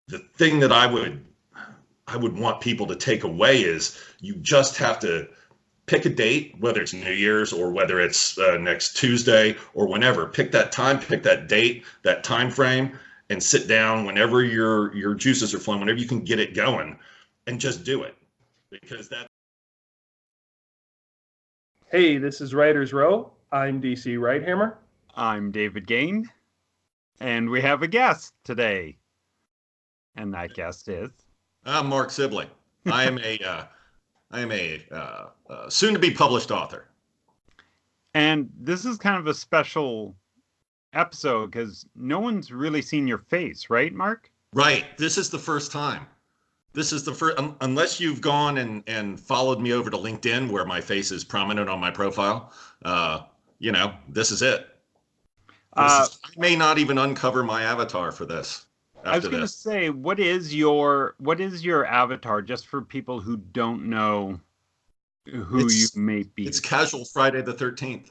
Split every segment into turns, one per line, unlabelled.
the thing that I would want people to take away is you just have to pick a date, whether it's New Year's or whether it's next Tuesday or whenever. Pick that time, pick that date, that time frame, and sit down whenever your juices are flowing, whenever you can get it going, and just do it, because that.
Hey, this is Writers Row. I'm DC Wright-Hammer.
I'm David Gane, and we have a guest today. And that guest is?
I'm Mark Sibley. I am a soon-to-be published author.
And this is kind of a special episode because no one's really seen your face, right, Mark?
Right. This is the first time. This is the first, unless you've gone and followed me over to LinkedIn where my face is prominent on my profile. This is it. I may not even uncover my avatar for this.
I was going to say, what is your avatar, just for people who don't know who you may be?
It's Casual Friday the 13th.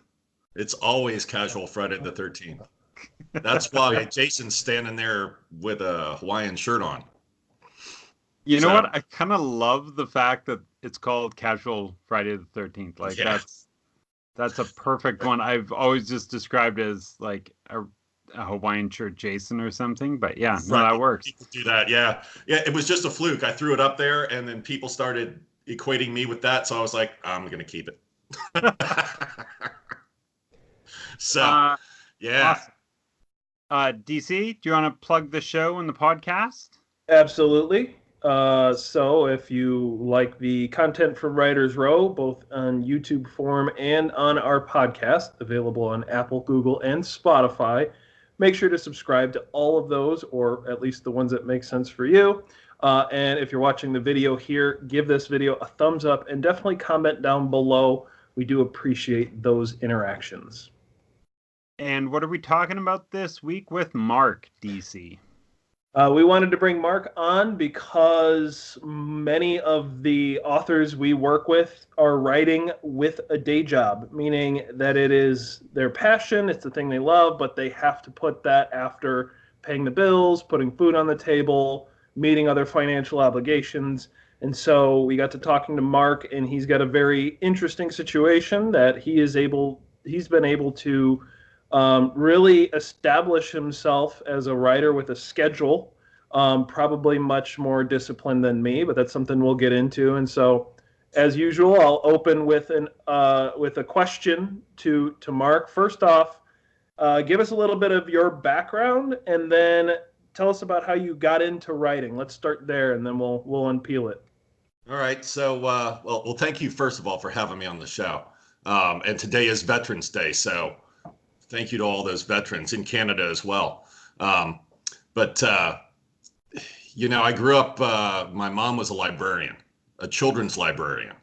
It's always Casual Friday the 13th. That's why Jason's standing there with a Hawaiian shirt on.
You know what? I kind of love the fact that it's called Casual Friday the 13th. Like, that's a perfect one. I've always just described it as like a Hawaiian shirt Jason or something, but yeah, no, that works.
People do that, yeah. It was just a fluke. I threw it up there, and then people started equating me with that, so I was like, I'm gonna keep it. So, yeah.
Awesome. DC, do you want to plug the show and the podcast?
Absolutely. So if you like the content from Writers Row, both on YouTube form and on our podcast, available on Apple, Google, and Spotify, make sure to subscribe to all of those, or at least the ones that make sense for you. And if you're watching the video here, give this video a thumbs up and definitely comment down below. We do appreciate those interactions.
And what are we talking about this week with Mark, DC?
We wanted to bring Mark on because many of the authors we work with are writing with a day job, meaning that it is their passion, it's the thing they love, but they have to put that after paying the bills, putting food on the table, meeting other financial obligations. And so we got to talking to Mark, and he's got a very interesting situation that he's been able to really establish himself as a writer with a schedule, probably much more disciplined than me, but that's something we'll get into. And so, as usual, I'll open with a question to Mark. First off, give us a little bit of your background, and then tell us about how you got into writing. Let's start there, and then we'll unpeel it.
All right. So, well, thank you first of all for having me on the show. And today is Veterans Day, so thank you to all those veterans in Canada as well. I grew up, my mom was a librarian, a children's librarian.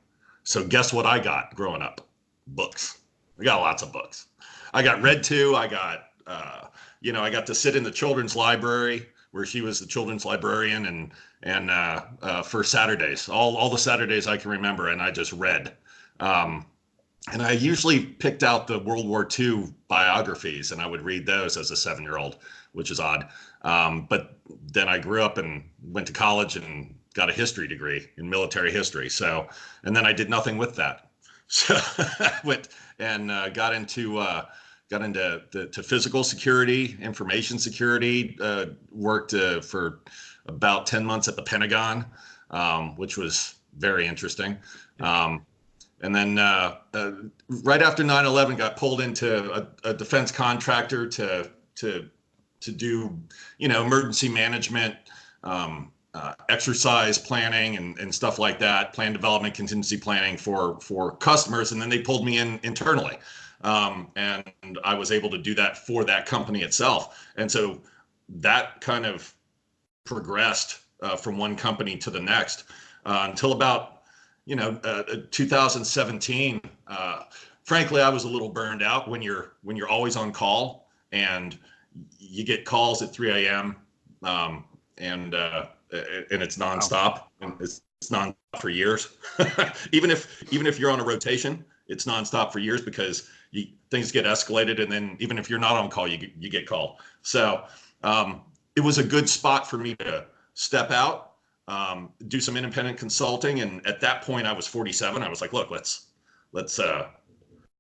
So guess what I got growing up? Books. I got lots of books. I got read to. I got to sit in the children's library where she was the children's librarian and for Saturdays, all the Saturdays I can remember, and I just read. And I usually picked out the World War II biographies, and I would read those as a 7-year-old, which is odd. But then I grew up and went to college and got a history degree in military history. So, and then I did nothing with that. So I went and got into physical security, information security. Worked for about 10 months at the Pentagon, which was very interesting. And then right after 9/11, got pulled into a defense contractor to do, emergency management, exercise planning and stuff like that, plan development, contingency planning for customers. And then they pulled me in internally. And I was able to do that for that company itself. And so that kind of progressed from one company to the next until about 2017. Frankly, I was a little burned out when you're always on call and you get calls at 3 a.m. And it's nonstop. And it's nonstop for years. even if you're on a rotation, it's nonstop for years because things get escalated, and then even if you're not on call, you get called. So it was a good spot for me to step out, do some independent consulting. And at that point I was 47. I was like, look, let's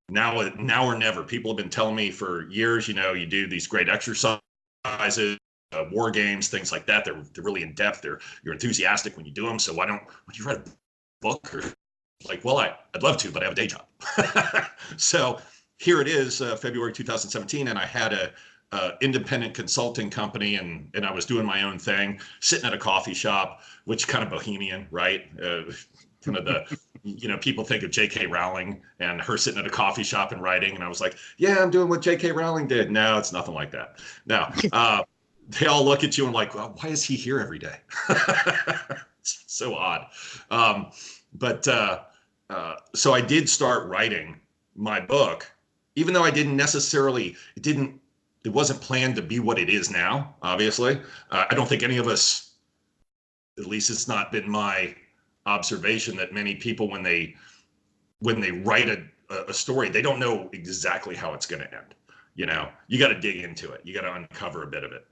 now or never. People have been telling me for years, you do these great exercises, war games, things like that. They're really in depth. You're enthusiastic when you do them. So why don't you write a book? Or like, well, I'd love to, but I have a day job. So here it is, February 2017, and I had a independent consulting company, and I was doing my own thing, sitting at a coffee shop, which kind of bohemian, right? Kind of the, people think of J.K. Rowling and her sitting at a coffee shop and writing. And I was like, yeah, I'm doing what J.K. Rowling did. No, it's nothing like that. No, they all look at you and like, well, why is he here every day? It's so odd. So I did start writing my book, even though I didn't necessarily, it wasn't planned to be what it is now, obviously. I don't think any of us, at least it's not been my observation, that many people, when they write a story, they don't know exactly how it's going to end. You got to dig into it. You got to uncover a bit of it,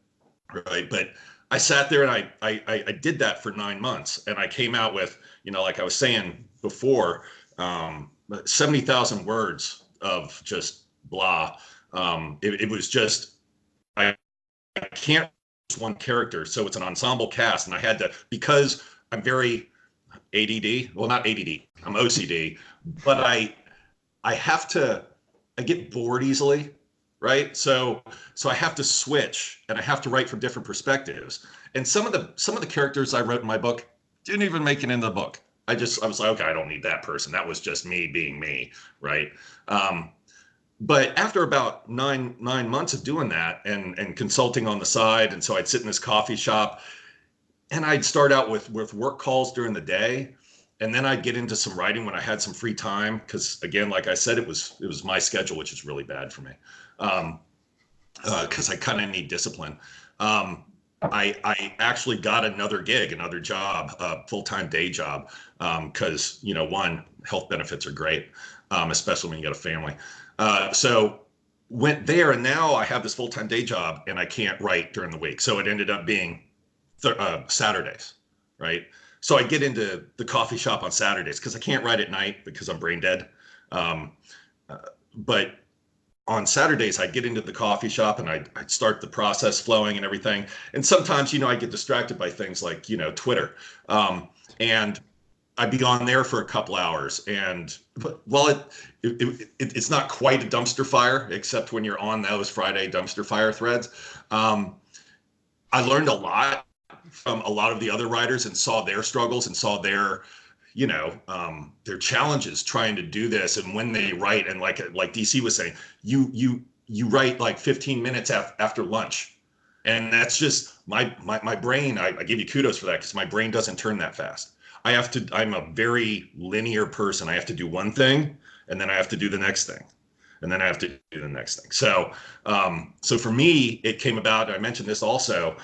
right? But I sat there and I did that for 9 months, and I came out with, like I was saying before, 70,000 words of just blah. It was just, I can't just one character, so it's an ensemble cast, and I had to, because I'm very ADD, well, not ADD, I'm OCD, but I get bored easily, right? So I have to switch, and I have to write from different perspectives. And some of the characters I wrote in my book didn't even make it in the book. I was like, okay, I don't need that person. That was just me being me, right? But after about nine months of doing that and consulting on the side, and so I'd sit in this coffee shop, and I'd start out with work calls during the day, and then I'd get into some writing when I had some free time, because again, like I said, it was my schedule, which is really bad for me, because I kind of need discipline. I actually got another gig, another job, a full-time day job, because one, health benefits are great, especially when you got a family. So went there, and now I have this full-time day job, and I can't write during the week. So it ended up being Saturdays, right? So I get into the coffee shop on Saturdays because I can't write at night because I'm brain dead. But on Saturdays, I'd get into the coffee shop and I'd start the process flowing and everything. And sometimes, I get distracted by things like, Twitter. And I'd be on there for a couple hours. But it's not quite a dumpster fire, except when you're on those Friday dumpster fire threads. I learned a lot from a lot of the other writers and saw their struggles and saw their challenges trying to do this. And when they write, and like DC was saying, you write like 15 minutes after lunch. And that's just my brain. I give you kudos for that, because my brain doesn't turn that fast. I'm a very linear person. I have to do one thing, and then I have to do the next thing, and then I have to do the next thing. So for me, it came about, I mentioned this also,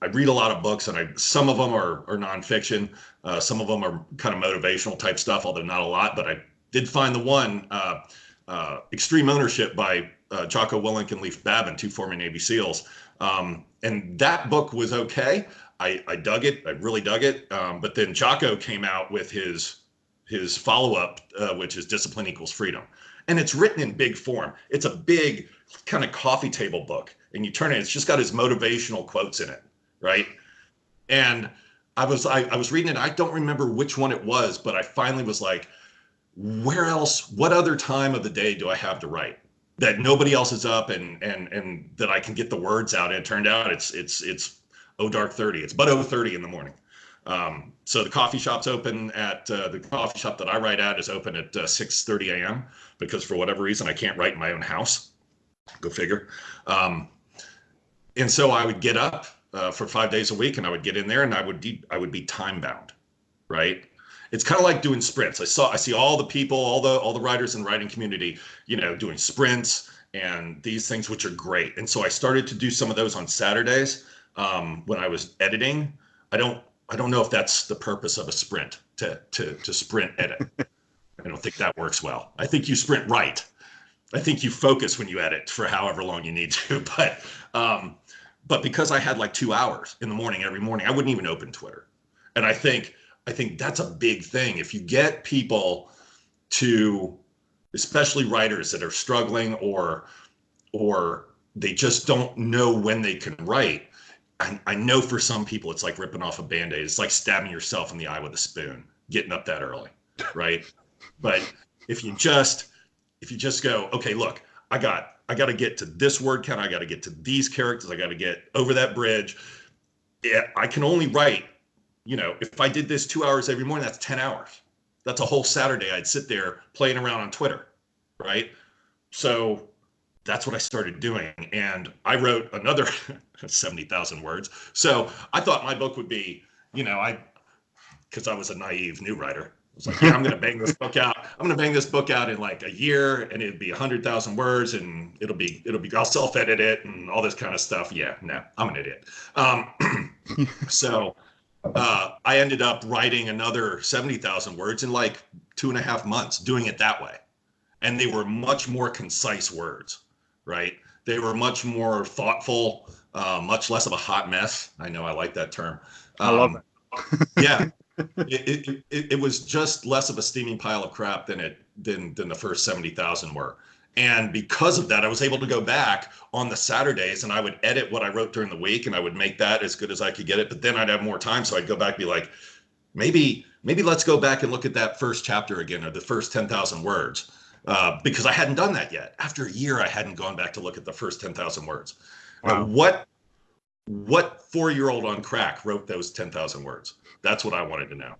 I read a lot of books, and some of them are nonfiction. Some of them are kind of motivational type stuff, although not a lot. But I did find the one, Extreme Ownership by Jocko Willink and Leif Babin, two former Navy SEALs. And that book was okay. I dug it. I really dug it. But then Jocko came out with his follow-up, which is Discipline Equals Freedom. And it's written in big form. It's a big kind of coffee table book. And you turn it, it's just got his motivational quotes in it. Right. And I was reading it. I don't remember which one it was, but I finally was like, what other time of the day do I have to write that nobody else is up and that I can get the words out? And it turned out it's dark 30. It's but 0:30 in the morning. So the coffee shop's open at the coffee shop that I write at is open at 6:30 a.m. because for whatever reason I can't write in my own house. Go figure. And so I would get up for 5 days a week, and I would get in there, and I would be time bound, right? It's kind of like doing sprints. I see all the people, all the writers in the writing community, doing sprints and these things, which are great. And so I started to do some of those on Saturdays when I was editing. I don't know if that's the purpose of a sprint, to sprint edit. I don't think that works well. I think you sprint right. I think you focus when you edit for however long you need to. but because I had like 2 hours in the morning every morning, I wouldn't even open Twitter. And I think that's a big thing. If you get people to, especially writers that are struggling or they just don't know when they can write. I know for some people it's like ripping off a Band-Aid. It's like stabbing yourself in the eye with a spoon, getting up that early, right? But if you just go, okay, look, I got to get to this word count. I got to get to these characters. I got to get over that bridge. Yeah, I can only write, if I did this 2 hours every morning, that's 10 hours. That's a whole Saturday I'd sit there playing around on Twitter, right? So that's what I started doing. And I wrote another 70,000 words. So I thought my book would be, because I was a naive new writer. I was like, yeah, I'm going to bang this book out. I'm going to bang this book out in like a year, and it'd be 100,000 words, and it'll be, I'll self-edit it and all this kind of stuff. Yeah, no, I'm an idiot. So I ended up writing another 70,000 words in like 2.5 months, doing it that way. And they were much more concise words, right? They were much more thoughtful, much less of a hot mess. I know I like that term.
I love it.
Yeah, it was just less of a steaming pile of crap than the first 70,000 were. And because of that, I was able to go back on the Saturdays and I would edit what I wrote during the week and I would make that as good as I could get it. But then I'd have more time. So I'd go back and be like, maybe let's go back and look at that first chapter again, or the first 10,000 words. Because I hadn't done that yet. After a year, I hadn't gone back to look at the first 10,000 words.
Wow.
What 4-year-old on crack wrote those 10,000 words? That's what I wanted to know.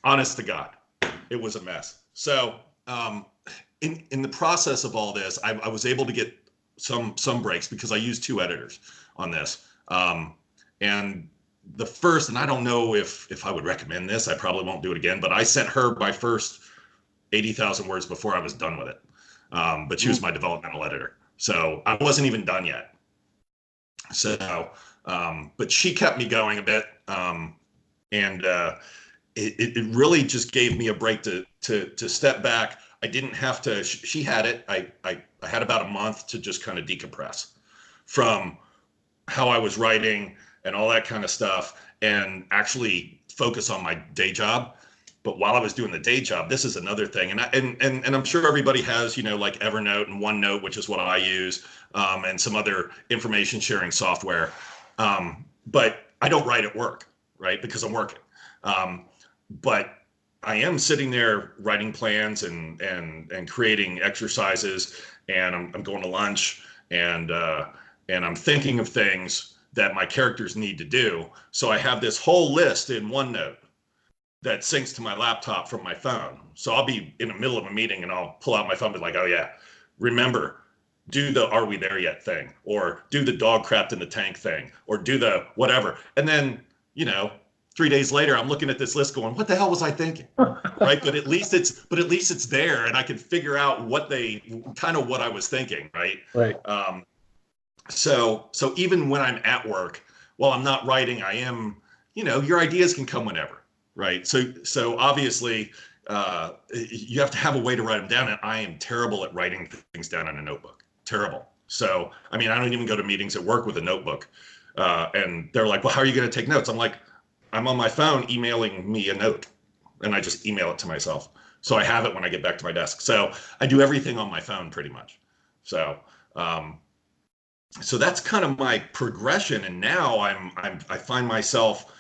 Honest to God, it was a mess. So in the process of all this, I was able to get some breaks because I used 2 editors on this. And the first, and I don't know if I would recommend this, I probably won't do it again, but I sent her my first 80,000 words before I was done with it. But she was my developmental editor. So I wasn't even done yet. So, but she kept me going a bit. And it really just gave me a break to step back. I didn't have to, she had it. I had about a month to just kind of decompress from how I was writing and all that kind of stuff and actually focus on my day job. But while I was doing the day job, this is another thing. And I'm sure everybody has, like Evernote and OneNote, which is what I use, and some other information sharing software. But I don't write at work, right? Because I'm working. But I am sitting there writing plans and creating exercises, and I'm going to lunch and I'm thinking of things that my characters need to do. So I have this whole list in OneNote that syncs to my laptop from my phone. So I'll be in the middle of a meeting and I'll pull out my phone and be like, oh yeah, remember, do the "are we there yet" thing, or do the "dog crapped in the tank" thing, or do the whatever. And then, 3 days later, I'm looking at this list going, what the hell was I thinking? Right. But at least it's there and I can figure out what I was thinking. Right.
Right.
So even when I'm at work, while I'm not writing, I am, your ideas can come whenever. Right. So obviously you have to have a way to write them down. And I am terrible at writing things down in a notebook. Terrible. So, I don't even go to meetings at work with a notebook. And they're like, well, how are you going to take notes? I'm like, I'm on my phone emailing me a note and I just email it to myself. So I have it when I get back to my desk. So I do everything on my phone pretty much. So, so that's kind of my progression. And now I find myself,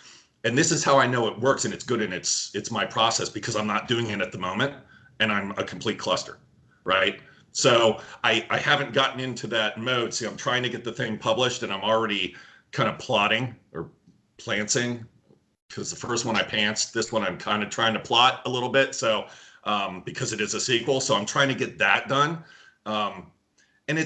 and this is how I know it works and it's good and it's my process because I'm not doing it at the moment and I'm a complete cluster, right? So I haven't gotten into that mode. See, I'm trying to get the thing published and I'm already kind of plotting or planting, because the first one I pantsed, this one I'm kind of trying to plot a little bit. So because it is a sequel, so I'm trying to get that done. And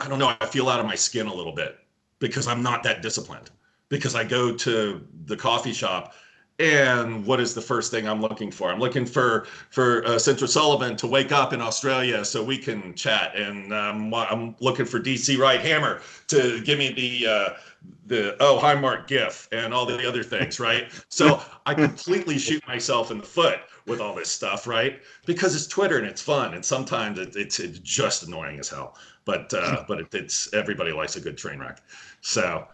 I don't know, I feel out of my skin a little bit because I'm not that disciplined. Because I go to the coffee shop and what is the first thing I'm looking for? I'm looking for Centra Sullivan to wake up in Australia so we can chat. And I'm looking for DC Wright-Hammer to give me the oh, hi Mark GIF and all the other things, right? So I completely shoot myself in the foot with all this stuff, right? Because it's Twitter and it's fun. And sometimes it's just annoying as hell. but it's everybody likes a good train wreck. So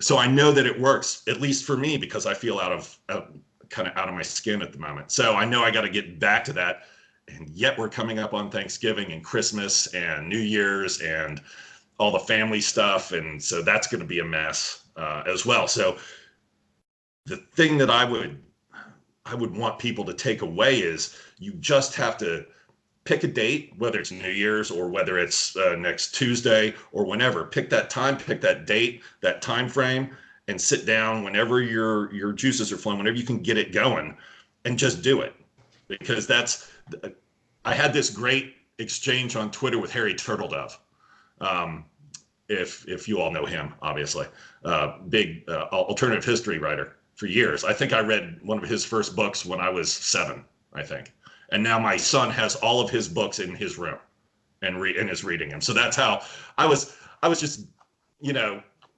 so I know that it works, at least for me, because I feel kind of out of my skin at the moment. So I know I got to get back to that. And yet we're coming up on Thanksgiving and Christmas and New Year's and all the family stuff. And so that's going to be a mess as well. So the thing that I would want people to take away is you just have to pick a date, whether it's New Year's or whether it's next Tuesday or whenever. Pick that time, pick that date, that time frame, and sit down whenever your juices are flowing, whenever you can get it going, and just do it. Because I had this great exchange on Twitter with Harry Turtledove. If you all know him, obviously, big alternative history writer for years. I think I read one of his first books when I was 7, I think. And now my son has all of his books in his room and is reading them. So that's how I was just,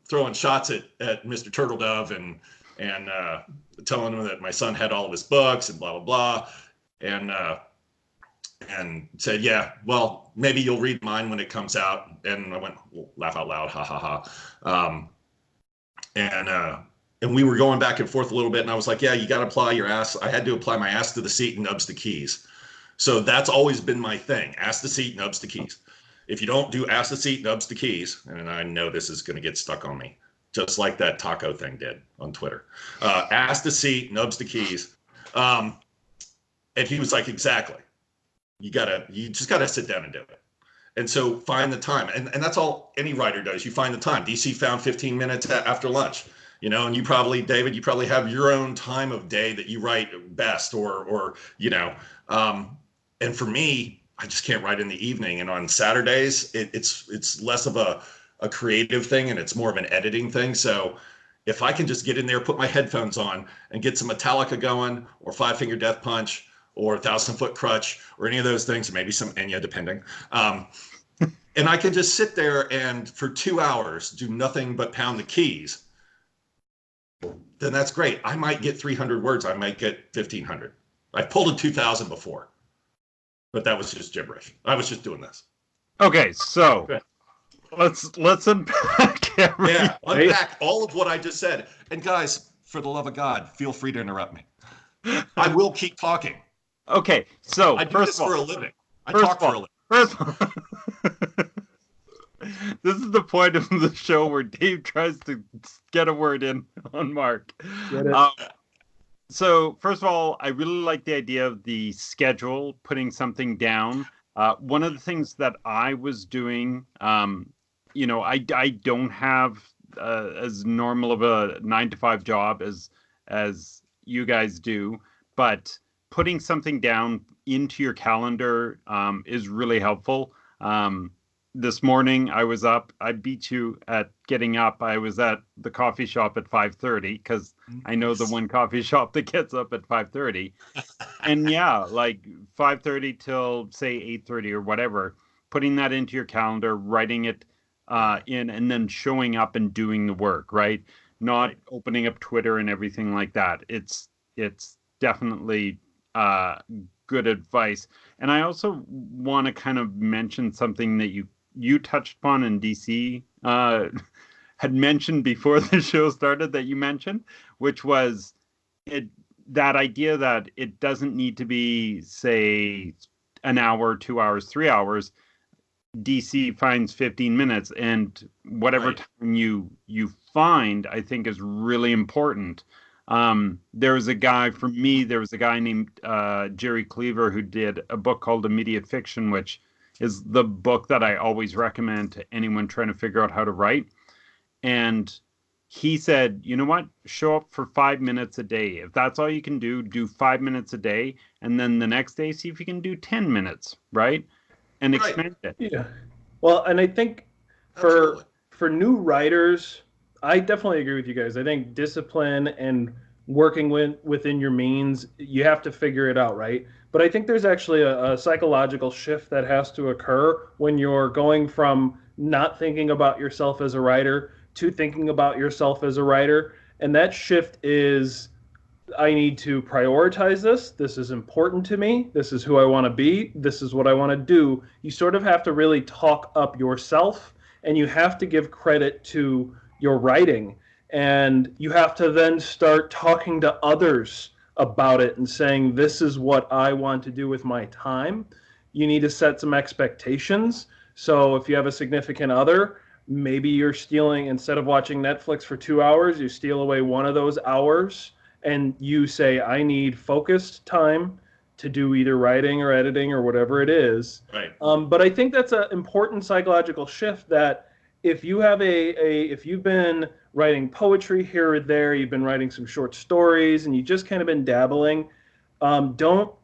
throwing shots at Mr. Turtledove and telling him that my son had all of his books and blah, blah, blah. And said, yeah, well, maybe you'll read mine when it comes out. And I went, well, laugh out loud, ha, ha, ha. And we were going back and forth a little bit. And I was like, yeah, you got to apply your ass. I had to apply my ass to the seat and nubs to keys. So that's always been my thing. Ass to seat, nubs to keys. If you don't do ass to seat, nubs to keys, and I know this is going to get stuck on me, just like that taco thing did on Twitter. Ass to seat, nubs to keys. And he was like, exactly. You just gotta sit down and do it. And so find the time. And that's all any writer does. You find the time. DC found 15 minutes after lunch, and you probably, David, you probably have your own time of day that you write best or and for me, I just can't write in the evening. And on Saturdays, it's less of a creative thing and it's more of an editing thing. So if I can just get in there, put my headphones on and get some Metallica going or Five Finger Death Punch or 1,000 Foot Crutch or any of those things, maybe some Enya, depending. And I can just sit there and for 2 hours do nothing but pound the keys, then that's great. I might get 300 words. I might get 1,500. I've pulled a 2,000 before, but that was just gibberish. I was just doing this.
Okay, so let's unpack everything.
Yeah, unpack all of what I just said. And guys, for the love of God, feel free to interrupt me. I will keep talking.
Okay, so
I do this for a living. I talk for a living.
First of all, this is the point of the show where Dave tries to get a word in on Mark.
Get it?
So first of all, I really like the idea of the schedule, putting something down. One of the things that I was doing, I don't have as normal of a 9-to-5 job as you guys do, but putting something down into your calendar is really helpful. This morning I was up. I beat you at getting up. I was at the coffee shop at 5:30 because I know the one coffee shop that gets up at 5:30. And yeah, like 5:30 till say 8:30 or whatever, putting that into your calendar, writing it in, and then showing up and doing the work, right? Not opening up Twitter and everything like that. It's definitely good advice. And I also want to kind of mention something that you touched upon in DC had mentioned before the show started that you mentioned, which was that idea that it doesn't need to be, say, an hour, 2 hours, 3 hours. DC finds 15 minutes, and whatever time you find, I think is really important. There was a guy named Jerry Cleaver who did a book called Immediate Fiction, which is the book that I always recommend to anyone trying to figure out how to write. And he said, you know what, show up for 5 minutes a day. If that's all you can do 5 minutes a day. And then the next day, see if you can do 10 minutes, right? And expand it.
Yeah. Well, and I think for new writers, I definitely agree with you guys. I think discipline and working within your means, you have to figure it out, right? But I think there's actually a psychological shift that has to occur when you're going from not thinking about yourself as a writer to thinking about yourself as a writer. And that shift is I need to prioritize this. This is important to me. This is who I want to be. This is what I want to do. You sort of have to really talk up yourself, and you have to give credit to your writing. And you have to then start talking to others about it and saying, this is what I want to do with my time. You need to set some expectations. So if you have a significant other, maybe you're stealing, instead of watching Netflix for 2 hours, you steal away one of those hours and you say, I need focused time to do either writing or editing or whatever it is.
Right.
But I think that's an important psychological shift, that if you have if you've been writing poetry here or there, you've been writing some short stories, and you just kind of been dabbling, don't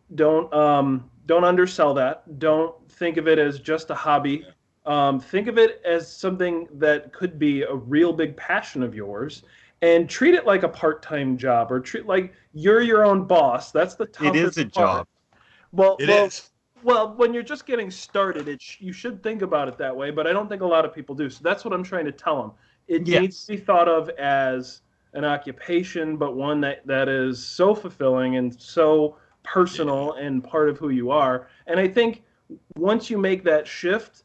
undersell that. Don't think of it as just a hobby. Think of it as something that could be a real big passion of yours, and treat it like a part-time job, or treat like you're your own boss. That's the toughest part.
It is a job.
Well,
It is.
Well, when you're just getting started, you should think about it that way, but I don't think a lot of people do. So that's what I'm trying to tell them. It needs to be thought of as an occupation, but one that is so fulfilling and so personal and part of who you are. And I think once you make that shift,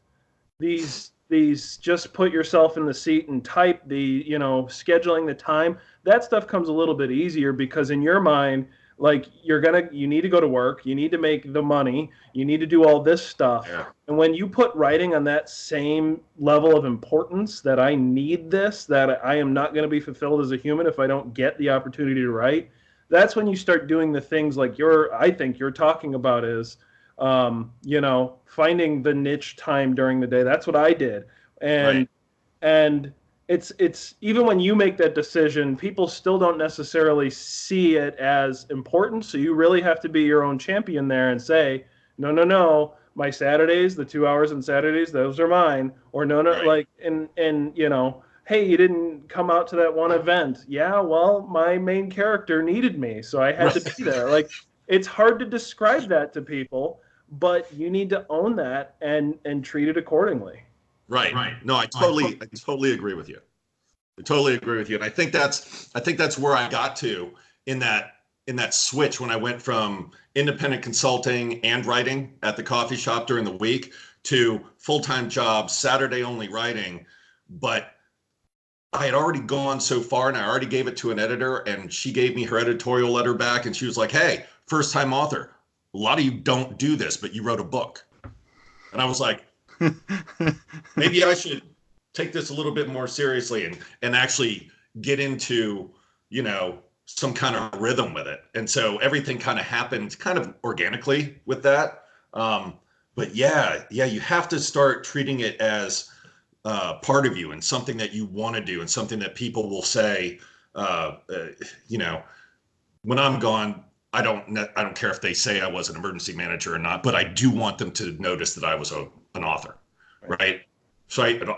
these just put yourself in the seat and type, scheduling the time, that stuff comes a little bit easier, because in your mind, like, you need to go to work, you need to make the money, you need to do all this stuff.
Yeah.
And when you put writing on that same level of importance, that I need this, that I am not going to be fulfilled as a human if I don't get the opportunity to write, that's when you start doing the things like I think you're talking about, is finding the niche time during the day. That's what I did. And it's even when you make that decision, people still don't necessarily see it as important. So you really have to be your own champion there and say, no, my Saturdays, the 2 hours on Saturdays, those are mine. Or no,
Right.
hey, you didn't come out to that one event. Yeah, well, my main character needed me, so I had to be there. Like, it's hard to describe that to people, but you need to own that and treat it accordingly.
Right. No, I totally agree with you. I totally agree with you. And I think that's where I got to in that switch, when I went from independent consulting and writing at the coffee shop during the week to full-time job, Saturday only writing. But I had already gone so far, and I already gave it to an editor, and she gave me her editorial letter back, and she was like, hey, first-time author, a lot of you don't do this, but you wrote a book. And I was like, maybe I should take this a little bit more seriously and actually get into, some kind of rhythm with it. And so everything kind of happened kind of organically with that. But yeah, you have to start treating it as part of you and something that you want to do and something that people will say, when I'm gone, I don't care if they say I was an emergency manager or not, but I do want them to notice that I was an author, right? So an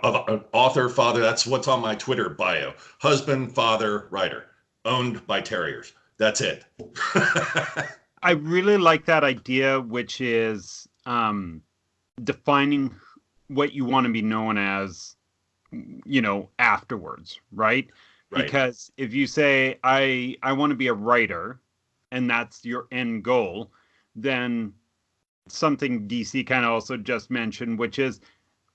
author, father, that's what's on my Twitter bio. Husband, father, writer, owned by terriers. That's it.
I really like that idea, which is defining what you want to be known as, afterwards, right? Because if you say, I want to be a writer, and that's your end goal, then something DC kind of also just mentioned, which is,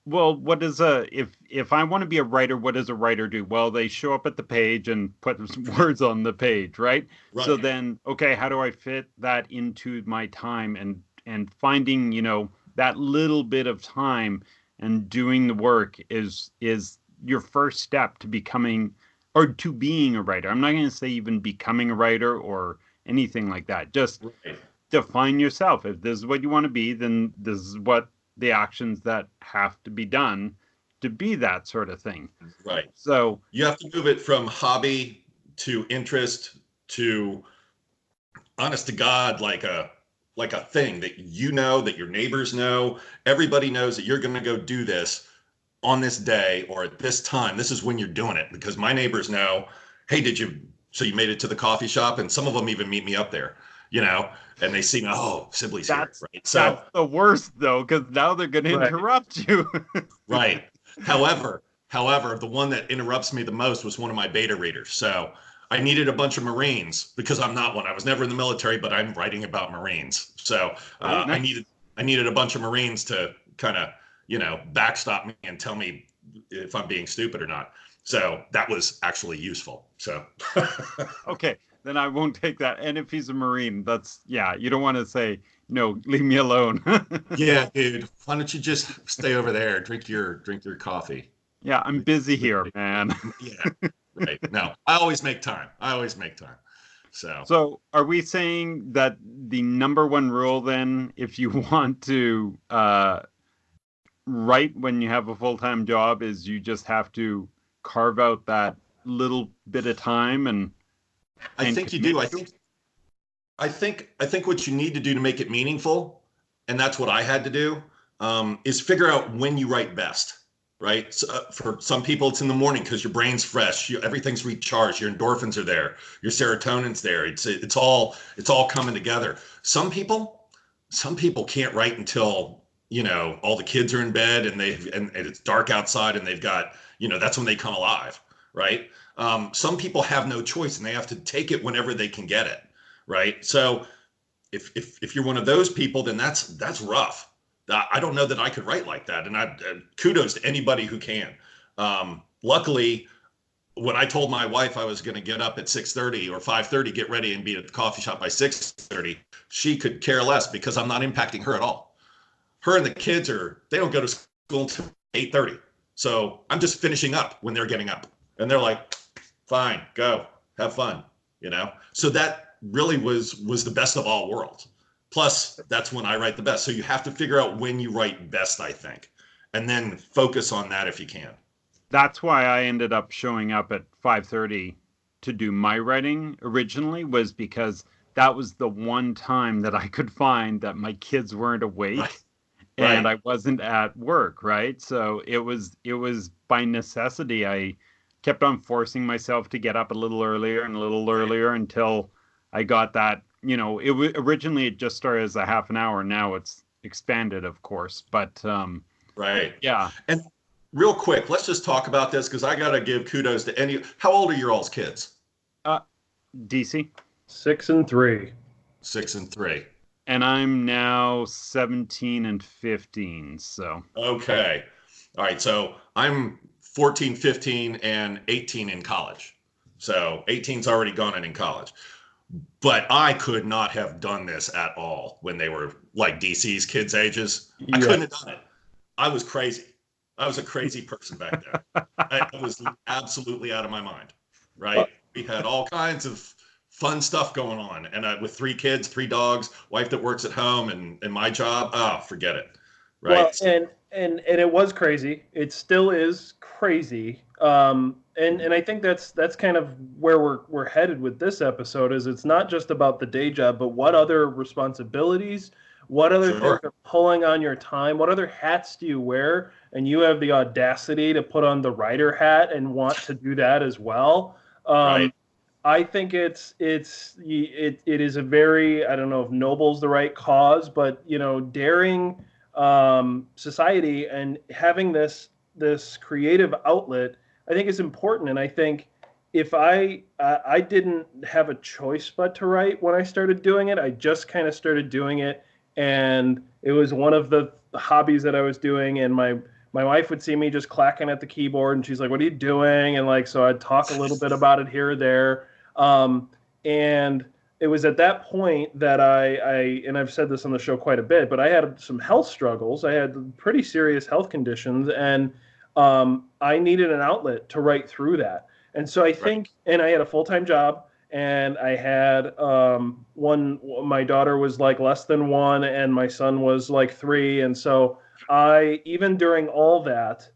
well, if I want to be a writer, what does a writer do? Well, they show up at the page and put words on the page, right? So then, okay, how do I fit that into my time, and finding, that little bit of time and doing the work is your first step to becoming, or to being a writer. I'm not going to say even becoming a writer or anything like that. Just define yourself. If this is what you want to be, then this is what the actions that have to be done to be that sort of thing.
Right.
So
you have to move it from hobby to interest to, honest to God, like a thing that that your neighbors know, everybody knows that you're going to go do this on this day or at this time. This is when you're doing it, because my neighbors know, hey, so you made it to the coffee shop? And some of them even meet me up there, and they see, oh, Sibley's here, right? So
that's the worst, though, because now they're going to interrupt you.
Right. However, the one that interrupts me the most was one of my beta readers. So I needed a bunch of Marines because I'm not one. I was never in the military, but I'm writing about Marines. So
Nice.
I needed a bunch of Marines to kind of, backstop me and tell me if I'm being stupid or not. So that was actually useful. So
Okay, then I won't take that. And if he's a Marine, you don't want to say, no, leave me alone.
yeah, dude, why don't you just stay over there, drink your coffee?
Yeah, I'm busy here, man.
Yeah, right. No, I always make time. I always make time. So
So, are we saying that the number one rule then, if you want to write when you have a full-time job, is you just have to carve out that little bit of time
I
and
think you do.
commit to it?
I think what you need to do to make it meaningful, and that's what I had to do, is figure out when you write best. Right. So, for some people, it's in the morning because your brain's fresh. Everything's recharged. Your endorphins are there. Your serotonin's there. It's all coming together. Some people can't write until all the kids are in bed and and it's dark outside and they've got that's when they come alive. Right. Some people have no choice and they have to take it whenever they can get it. Right. So if you're one of those people, then that's rough. I don't know that I could write like that. And kudos to anybody who can. Luckily, when I told my wife I was going to get up at 6:30 or 5:30, get ready and be at the coffee shop by 6:30, she could care less because I'm not impacting her at all. Her and the kids they don't go to school until 8:30. So I'm just finishing up when they're getting up and they're like, fine, go have fun, So that really was the best of all worlds. Plus, that's when I write the best. So you have to figure out when you write best, I think, and then focus on that if you can.
That's why I ended up showing up at 5:30 to do my writing originally, was because that was the one time that I could find that my kids weren't awake.
Right.
And
Right.
I wasn't at work, right? So it was by necessity. I kept on forcing myself to get up a little earlier and a little earlier until I got that. Originally it just started as a half an hour. Now it's expanded, of course. But
Right.
yeah,
And real quick, let's just talk about this because I got to give kudos to how old are your all's kids?
DC.
6 and 3.
6 and 3.
And I'm now 17 and 15. So
Okay. All right. So I'm 14, 15, and 18 in college. So 18's already gone and in college. But I could not have done this at all when they were like DC's kids' ages. I couldn't have done it. I was crazy. I was a crazy person back then. I was absolutely out of my mind. Right. We had all kinds of fun stuff going on. And with 3 kids, 3 dogs, wife that works at home and my job, forget it. Right.
Well, and it was crazy. It still is crazy. And I think that's kind of where we're headed with this episode. Is it's not just about the day job, but what other responsibilities, what other
Sure.
things are pulling on your time, what other hats do you wear, and you have the audacity to put on the writer hat and want to do that as well.
Right.
I think it is a very, I don't know if noble's the right cause, but daring society and having this creative outlet, I think is important. And I think if I didn't have a choice but to write when I started doing it, I just kind of started doing it, and it was one of the hobbies that I was doing. And my wife would see me just clacking at the keyboard, and she's like, "What are you doing?" And so I'd talk a little bit about it here or there. And it was at that point that and I've said this on the show quite a bit, but I had some health struggles. I had pretty serious health conditions, and I needed an outlet to write through that. And so I think, and I had a full-time job, and I had my daughter was like less than 1, and my son was like 3. And so even during all that,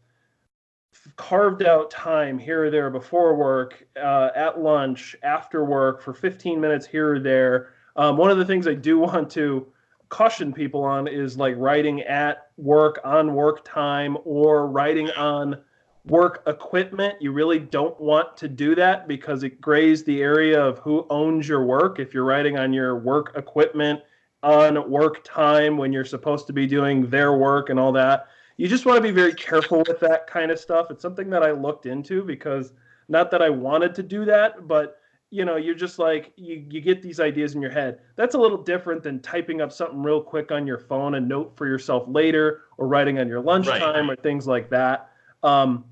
carved out time here or there before work, at lunch, after work, for 15 minutes here or there. One of the things I do want to caution people on is like writing at work on work time or writing on work equipment. You really don't want to do that because it grays the area of who owns your work. If you're writing on your work equipment on work time when you're supposed to be doing their work and all that, you just want to be very careful with that kind of stuff. It's something that I looked into because not that I wanted to do that, but you're just like, you get these ideas in your head. That's a little different than typing up something real quick on your phone, a note for yourself later, or writing on your
Right.
lunchtime or things like that. Um,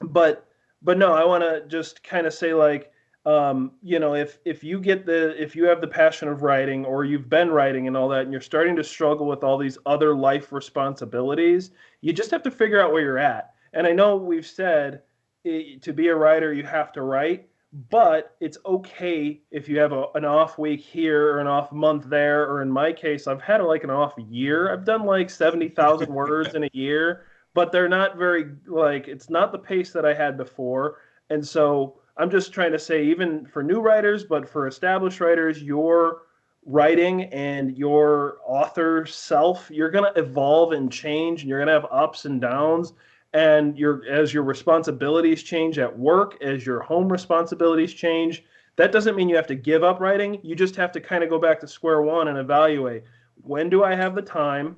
but no, I want to just kind of say like, if you have the passion of writing, or you've been writing and all that, and you're starting to struggle with all these other life responsibilities, you just have to figure out where you're at. And I know we've said, to be a writer, you have to write, but it's okay if you have an off week here or an off month there, or in my case, I've had like an off year. I've done like 70,000 words in a year, but they're not very, like, it's not the pace that I had before. And so I'm just trying to say, even for new writers, but for established writers, your writing and your author self, you're going to evolve and change, and you're going to have ups and downs. And as your responsibilities change at work, as your home responsibilities change, that doesn't mean you have to give up writing. You just have to kind of go back to square one and evaluate, when do I have the time?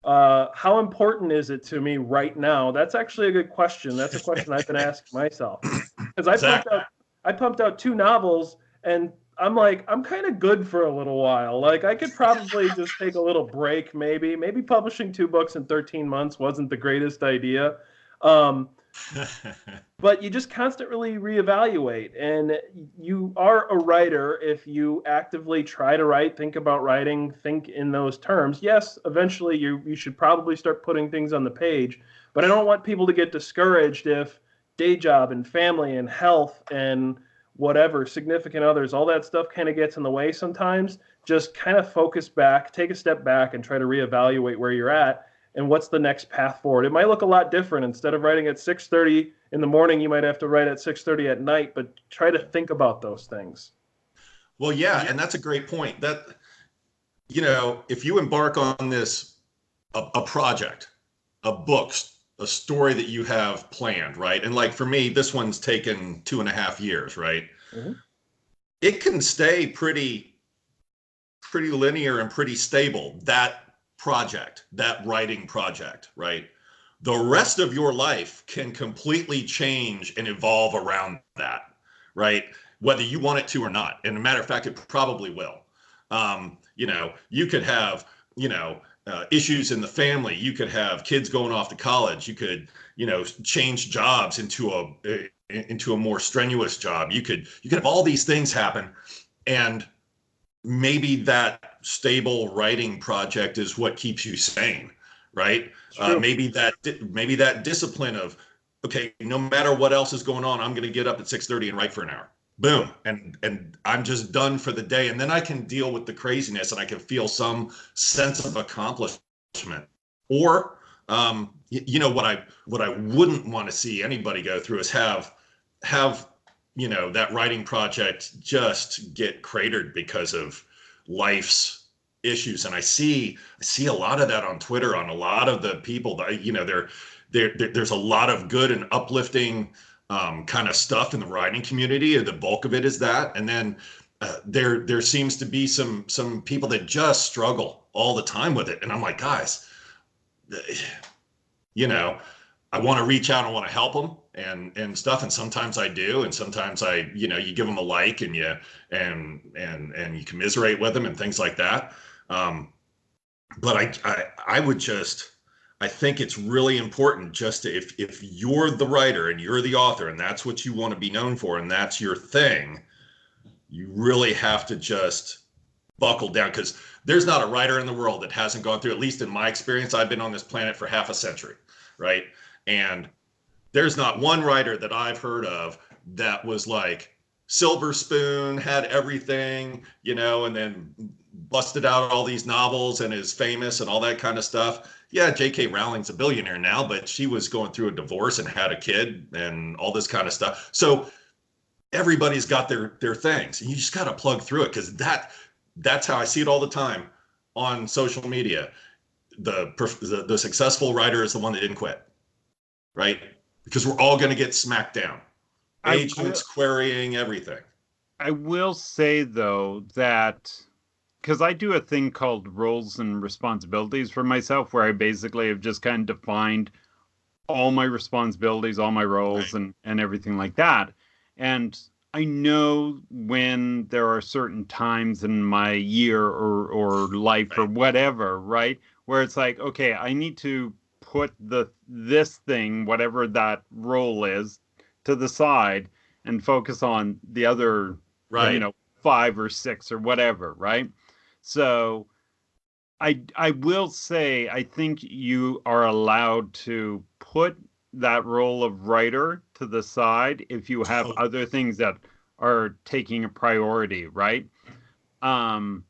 How important is it to me right now? That's actually a good question. That's a question I've been asking myself, because
Zach,
I pumped out 2 novels, and I'm like, I'm kind of good for a little while. Like, I could probably just take a little break, maybe. Maybe publishing 2 books in 13 months wasn't the greatest idea. Um, but you just constantly reevaluate, and you are a writer if you actively try to write, think about writing, think in those terms. Yes, eventually you should probably start putting things on the page, but I don't want people to get discouraged if day job and family and health and whatever, significant others, all that stuff kind of gets in the way sometimes. Just kind of focus back, take a step back, and try to reevaluate where you're at and what's the next path forward. It might look a lot different. Instead of writing at 6:30 in the morning, you might have to write at 6:30 at night, but try to think about those things.
well, yeah, and that's a great point. That, if you embark on this, a project, a book, a story that you have planned, right? And like for me, this one's taken 2.5 years, right?
Mm-hmm.
It can stay pretty linear and pretty stable, that project, that writing project, right? The rest of your life can completely change and evolve around that, right? Whether you want it to or not. And a matter of fact, it probably will. You could have, issues in the family. You could have kids going off to college. You could, change jobs into a more strenuous job. You could have all these things happen, and maybe that stable writing project is what keeps you sane, right? Maybe that discipline of, okay, no matter what else is going on, I'm going to get up at 6:30 and write for an hour. Boom, and I'm just done for the day, and then I can deal with the craziness, and I can feel some sense of accomplishment. Or, what I wouldn't want to see anybody go through is have that writing project just get cratered because of life's issues. And I see a lot of that on Twitter, on a lot of the people that, there's a lot of good and uplifting kind of stuff in the writing community, and the bulk of it is that. And then there seems to be some people that just struggle all the time with it. And I'm like, guys, I want to reach out, I want to help them and stuff. And sometimes I do. And sometimes you give them a like, and you commiserate with them and things like that. But I think it's really important just to, if you're the writer and you're the author and that's what you want to be known for and that's your thing, you really have to just buckle down, because there's not a writer in the world that hasn't gone through, at least in my experience, I've been on this planet for half a century, right? And there's not one writer that I've heard of that was like silver spoon, had everything, and then busted out all these novels and is famous and all that kind of stuff. Yeah, J.K. Rowling's a billionaire now, but she was going through a divorce and had a kid and all this kind of stuff. So everybody's got their things, and you just got to plug through it, because that's how I see it all the time on social media. The successful writer is the one that didn't quit, right? Because we're all going to get smacked down. Agents querying everything.
I will say, though, that because I do a thing called roles and responsibilities for myself, where I basically have just kind of defined all my responsibilities, all my roles, right, and everything like that. And I know when there are certain times in my year or life or whatever, right? Where it's like, okay, I need to put this thing, whatever that role is, to the side and focus on the other,
Right.
5 or 6 or whatever, right? So I will say I think you are allowed to put that role of writer to the side if you have
Totally.
other things that are taking a priority, right? Um,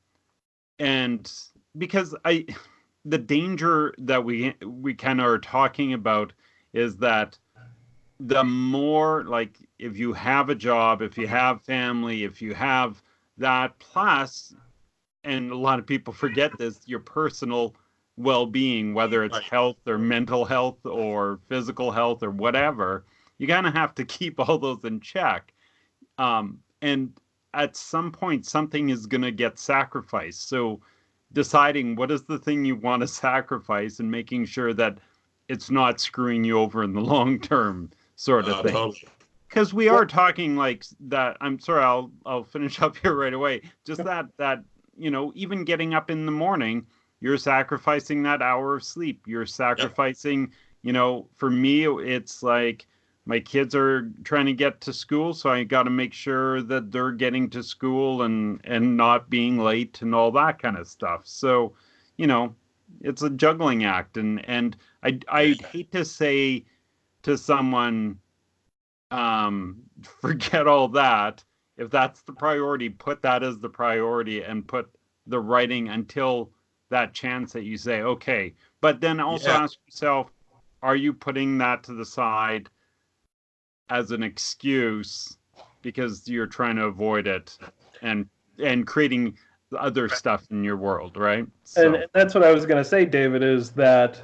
and because the danger that we kind of are talking about is that the more, like, if you have a job, if you have family, if you have that, plus, and a lot of people forget this, your personal well-being, whether it's
Right.
health or mental health or physical health or whatever, you kind of have to keep all those in check. And at some point, something is going to get sacrificed. So deciding what is the thing you want to sacrifice and making sure that it's not screwing you over in the long term, sort of thing.
Totally.
Because we are talking like that. I'm sorry, I'll finish up here right away. Just that even getting up in the morning, you're sacrificing that hour of sleep. You're
Yep.
sacrificing, for me, it's like my kids are trying to get to school, so I got to make sure that they're getting to school and not being late and all that kind of stuff. So, you know, it's a juggling act, and I'd hate to say to someone, forget all that. If that's the priority, put that as the priority and put the writing until that chance that you say, okay. But then also
Yeah.
ask yourself, are you putting that to the side as an excuse because you're trying to avoid it and creating other stuff in your world, right?
And
So
that's what I was going to say, David, is that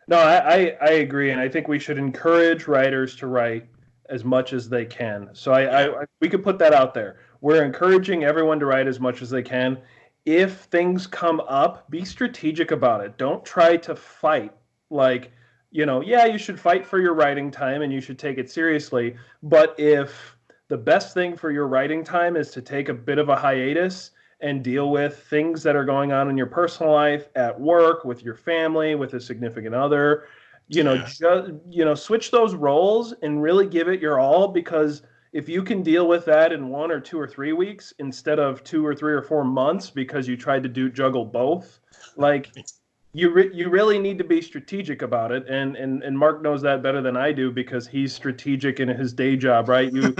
no, I agree, and I think we should encourage writers to write as much as they can. So
Yeah.
we could put that out there. We're encouraging everyone to write as much as they can. If things come up, be strategic about it. Don't try to fight. Like, yeah, you should fight for your writing time and you should take it seriously. But if the best thing for your writing time is to take a bit of a hiatus and deal with things that are going on in your personal life, at work, with your family, with a significant other,
Yeah.
just switch those roles and really give it your all, because if you can deal with that in 1 or 2 or 3 weeks instead of 2 or 3 or 4 months because you tried to juggle both, like, you really need to be strategic about it, and Mark knows that better than I do because he's strategic in his day job, right? You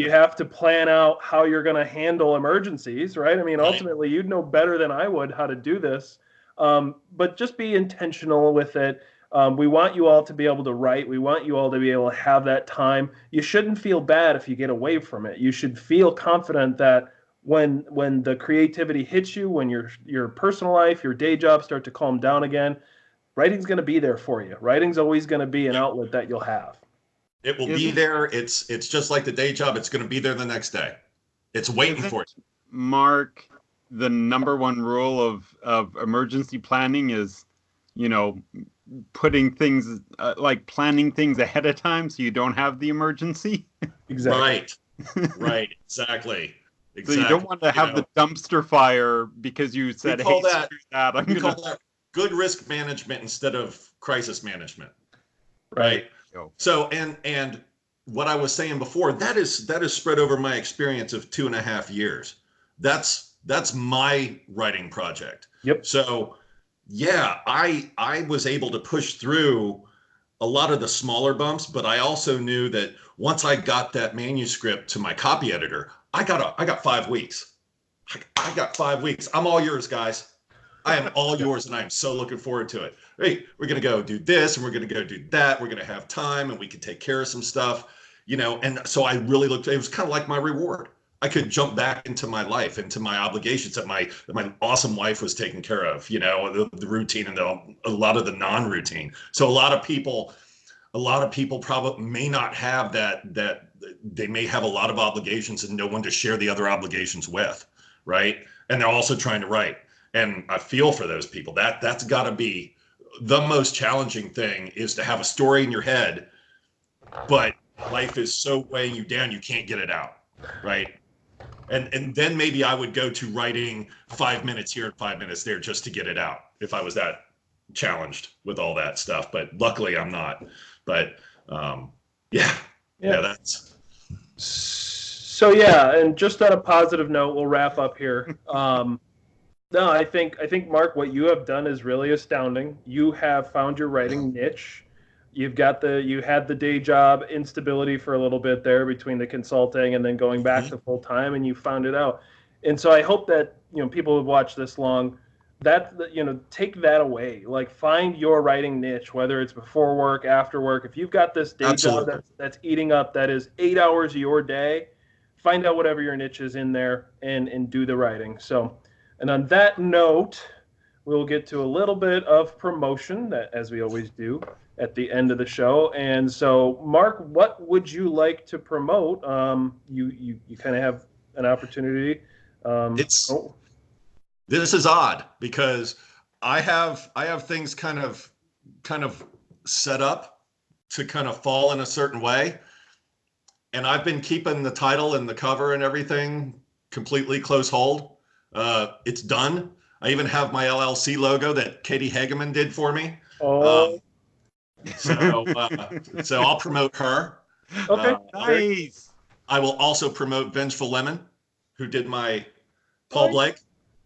have to plan out how you're going to handle emergencies, right? I mean,
Right.
ultimately, you'd know better than I would how to do this, but just be intentional with it. We want you all to be able to write. We want you all to be able to have that time. You shouldn't feel bad if you get away from it. You should feel confident that when the creativity hits you, when your personal life, your day job start to calm down again, writing's going to be there for you. Writing's always going to be an
Yep.
outlet that you'll have.
It will be
isn't
there. It's just like the day job. It's going to be there the next day. It's waiting for
isn't Mark the number one rule of emergency planning is, you know, putting things like planning things ahead of time so you don't have the emergency.
you.
Exactly.
Right. Right. Exactly.
So you don't
Exactly.
want to have the dumpster fire because you
We
said,
call
"Hey,
that
screw that! I'm
we
gonna."
call that good risk management instead of crisis management.
Right.
Right. So and what I was saying before, that is spread over my experience of 2.5 years. That's my writing project.
Yep.
So yeah, I was able to push through a lot of the smaller bumps, but I also knew that once I got that manuscript to my copy editor, I got 5 weeks. I got 5 weeks. I'm all yours, guys. I am all yours, and I am so looking forward to it. Hey, we're gonna go do this, and we're gonna go do that. We're gonna have time, and we can take care of some stuff, And so I really looked. It was kind of like my reward. I could jump back into my life, into my obligations that my awesome wife was taking care of. The routine and a lot of the non-routine. So a lot of people probably may not have that they may have a lot of obligations and no one to share the other obligations with, right? And they're also trying to write. And I feel for those people. That's got to be the most challenging thing, is to have a story in your head, but life is so weighing you down you can't get it out. right? And then maybe I would go to writing 5 minutes here and 5 minutes there just to get it out if I was that challenged with all that stuff. But luckily I'm not. But yeah, that's.
So yeah, and just on a positive note, we'll wrap up here. No, I think Mark, what you have done is really astounding. You have found your writing niche. You had the day job instability for a little bit there between the consulting and then going back to full time, and you found it out. And so I hope that people who've watched this long, that take that away. Like, find your writing niche, whether it's before work, after work. If you've got this day job that's eating up, that is 8 hours of your day, find out whatever your niche is in there and do the writing. So, and on that note, we'll get to a little bit of promotion, that as we always do at the end of the show. And so, Mark, what would you like to promote? You kind of have an opportunity.
This is odd because I have things kind of set up to kind of fall in a certain way, and I've been keeping the title and the cover and everything completely close hold. It's done. I even have my LLC logo that Katie Hageman did for me. So I'll promote her.
Okay,
nice.
I will also promote Vengeful Lemon, who did my Paul Blake,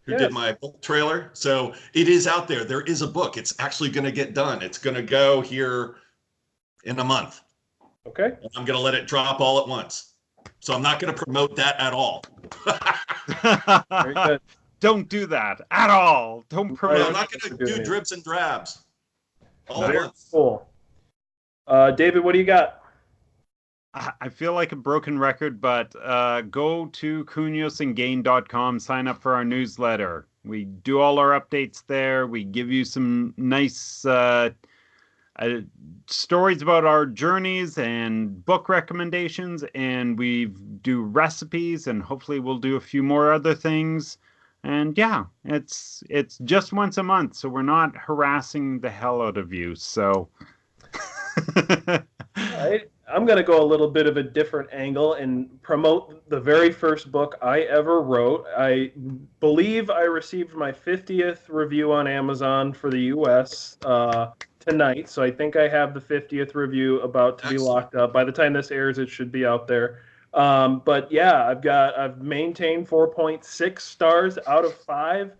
who did my book trailer. So it is out there. There is a book. It's actually going to get done. It's going to go here in a month.
Okay.
And I'm going to let it drop all at once. So I'm not going to promote that at all.
Very good.
Don't do that at all. Don't promote.
I'm not going to do dribs and drabs. All at once.
Cool. David, what do you got?
I feel like a broken record, but go to kunyosandgane.com, sign up for our newsletter. We do all our updates there. We give you some nice stories about our journeys and book recommendations, and we do recipes, and hopefully we'll do a few more other things. And yeah, it's just once a month, so we're not harassing the hell out of you. So
I'm going to go a little bit of a different angle and promote the very first book I ever wrote. I believe I received my 50th review on Amazon for the US tonight, so I think I have the 50th review about to be locked up. By the time this airs, it should be out there. But yeah, I've maintained 4.6 stars out of 5,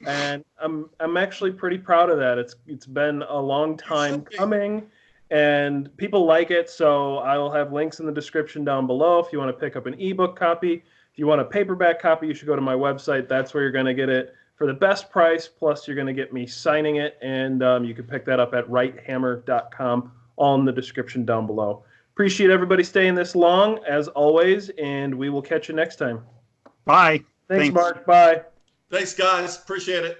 and I'm actually pretty proud of that. It's been a long time coming, and people like it. So I'll have links in the description down below if you want to pick up an ebook copy. If you want a paperback copy, you should go to my website. That's where you're going to get it for the best price. Plus, you're going to get me signing it, and you can pick that up at Wright-Hammer.com, all in the description down below. Appreciate everybody staying this long, as always, and we will catch you next time.
Bye.
Thanks, Mark. Bye.
Thanks, guys. Appreciate it.